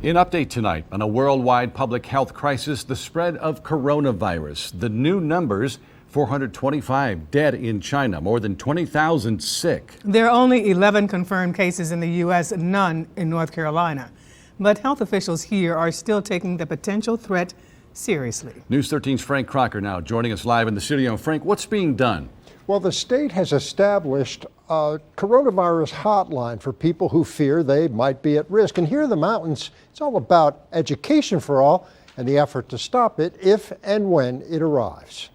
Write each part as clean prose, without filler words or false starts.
In Update tonight, on a worldwide public health crisis, the spread of coronavirus. The new numbers, 425 dead in China, more than 20,000 sick. There are only 11 confirmed cases in the U.S., none in North Carolina. But health officials here are still taking the potential threat seriously. News 13's Frank Crocker now joining us live in the studio. Frank, what's being done? Well, the state has established a coronavirus hotline for people who fear they might be at risk. And here in the mountains, it's all about education for all and the effort to stop it if and when it arrives.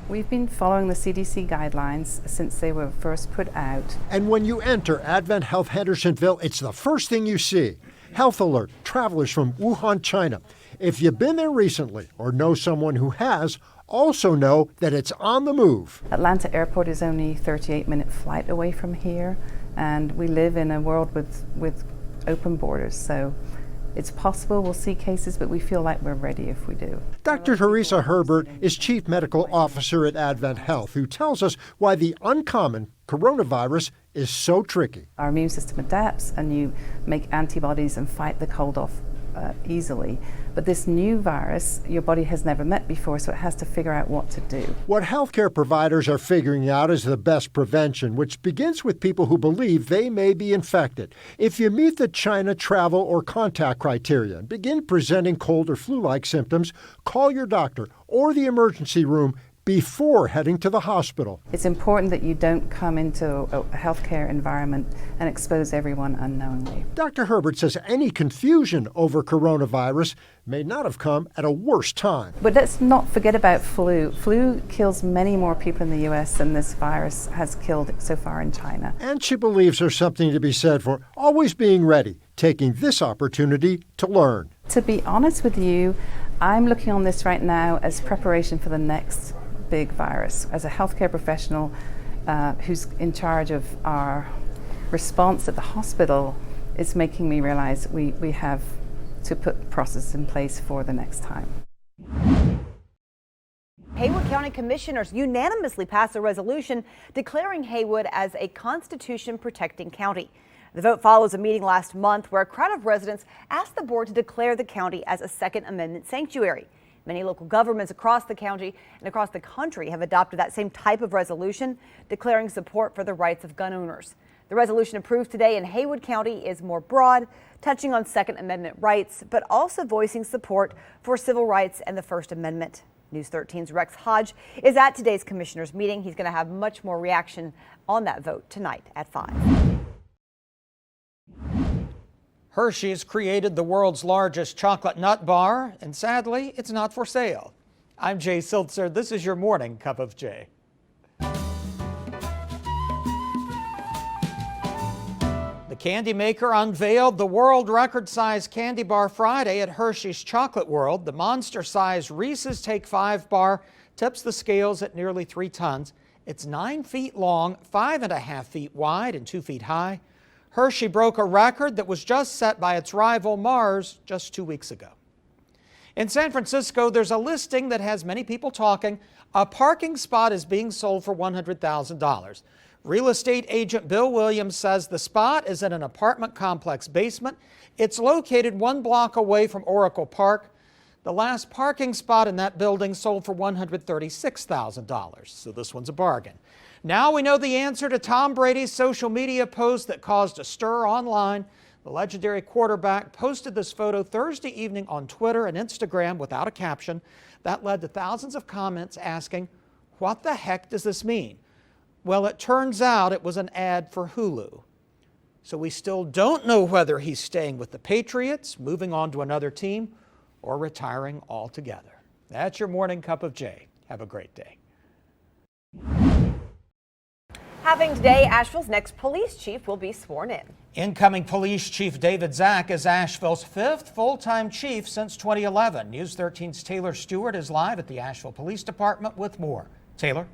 We've been following the CDC guidelines since they were first put out. And when you enter Advent Health Hendersonville, it's the first thing you see. Health alert, travelers from Wuhan, China. If you've been there recently or know someone who has, also know that it's on the move. Atlanta Airport is only a 38-minute flight away from here, and we live in a world with open borders, so it's possible we'll see cases, but we feel like we're ready if we do. Dr. Teresa Herbert is Chief Medical Officer at Advent Health, who tells us why the uncommon coronavirus is so tricky. Our immune system adapts, and you make antibodies and fight the cold off easily. But this new virus, your body has never met before, so it has to figure out what to do. What healthcare providers are figuring out is the best prevention, which begins with people who believe they may be infected. If you meet the China travel or contact criteria and begin presenting cold or flu-like symptoms, call your doctor or the emergency room before heading to the hospital. It's important that you don't come into a healthcare environment and expose everyone unknowingly. Dr. Herbert says any confusion over coronavirus may not have come at a worse time. But let's not forget about flu. Flu kills many more people in the U.S. than this virus has killed so far in China. And she believes there's something to be said for always being ready, taking this opportunity to learn. To be honest with you, I'm looking on this right now as preparation for the next big virus. As a healthcare professional who's in charge of our response at the hospital, it's making me realize we have to put processes in place for the next time. Haywood County commissioners unanimously passed a resolution declaring Haywood as a Constitution-protecting county. The vote follows a meeting last month where a crowd of residents asked the board to declare the county as a Second Amendment sanctuary. Many local governments across the county and across the country have adopted that same type of resolution, declaring support for the rights of gun owners. The resolution approved today in Haywood County is more broad, touching on Second Amendment rights, but also voicing support for civil rights and the First Amendment. News 13's Rex Hodge is at today's commissioners meeting. He's going to have much more reaction on that vote tonight at 5. Hershey's created the world's largest chocolate nut bar, and sadly, it's not for sale. I'm Jay Siltzer. This is your morning cup of Jay. The candy maker unveiled the world record-size candy bar Friday at Hershey's Chocolate World. The monster-sized Reese's Take 5 bar tips the scales at nearly 3 tons. It's 9 feet long, 5.5 feet wide, and 2 feet high. Hershey broke a record that was just set by its rival Mars just 2 weeks ago. In San Francisco, there's a listing that has many people talking. A parking spot is being sold for $100,000. Real estate agent Bill Williams says the spot is in an apartment complex basement. It's located 1 block away from Oracle Park. The last parking spot in that building sold for $136,000, so this one's a bargain. Now we know the answer to Tom Brady's social media post that caused a stir online. The legendary quarterback posted this photo Thursday evening on Twitter and Instagram without a caption. That led to thousands of comments asking, what the heck does this mean? Well, it turns out it was an ad for Hulu. So we still don't know whether he's staying with the Patriots, moving on to another team, or retiring altogether. That's your morning cup of Jay. Have a great day. Happening today, Asheville's next police chief will be sworn in. Incoming Police Chief David Zach is Asheville's 5th full-time chief since 2011. News 13's Taylor Stewart is live at the Asheville Police Department with more. Taylor?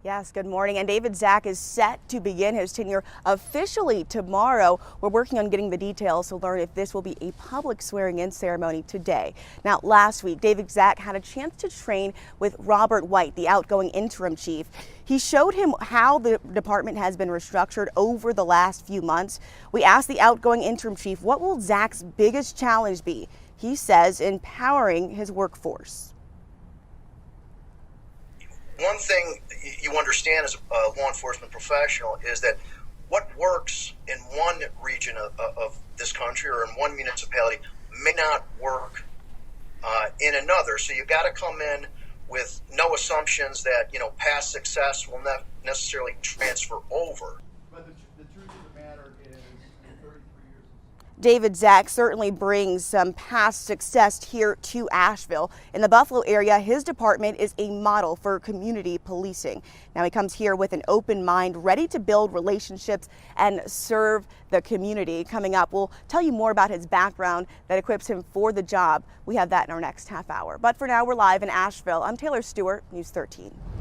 Yes, good morning. And David Zach is set to begin his tenure officially tomorrow. We're working on getting the details to learn if this will be a public swearing-in ceremony today. Now, last week, David Zach had a chance to train with Robert White, the outgoing interim chief. He showed him how the department has been restructured over the last few months. We asked the outgoing interim chief, what will Zach's biggest challenge be? He says empowering his workforce. One thing you understand as a law enforcement professional is that what works in one region of this country or in one municipality may not work in another. So you got to come in with no assumptions that, you know, past success will not necessarily transfer over. But the truth of the matter is, in 33 years. David Zach certainly brings some past success here to Asheville. In the Buffalo area, his department is a model for community policing. Now he comes here with an open mind, ready to build relationships and serve the community. Coming up, we'll tell you more about his background that equips him for the job. We have that in our next half hour. But for now, we're live in Asheville. I'm Taylor Stewart, News 13.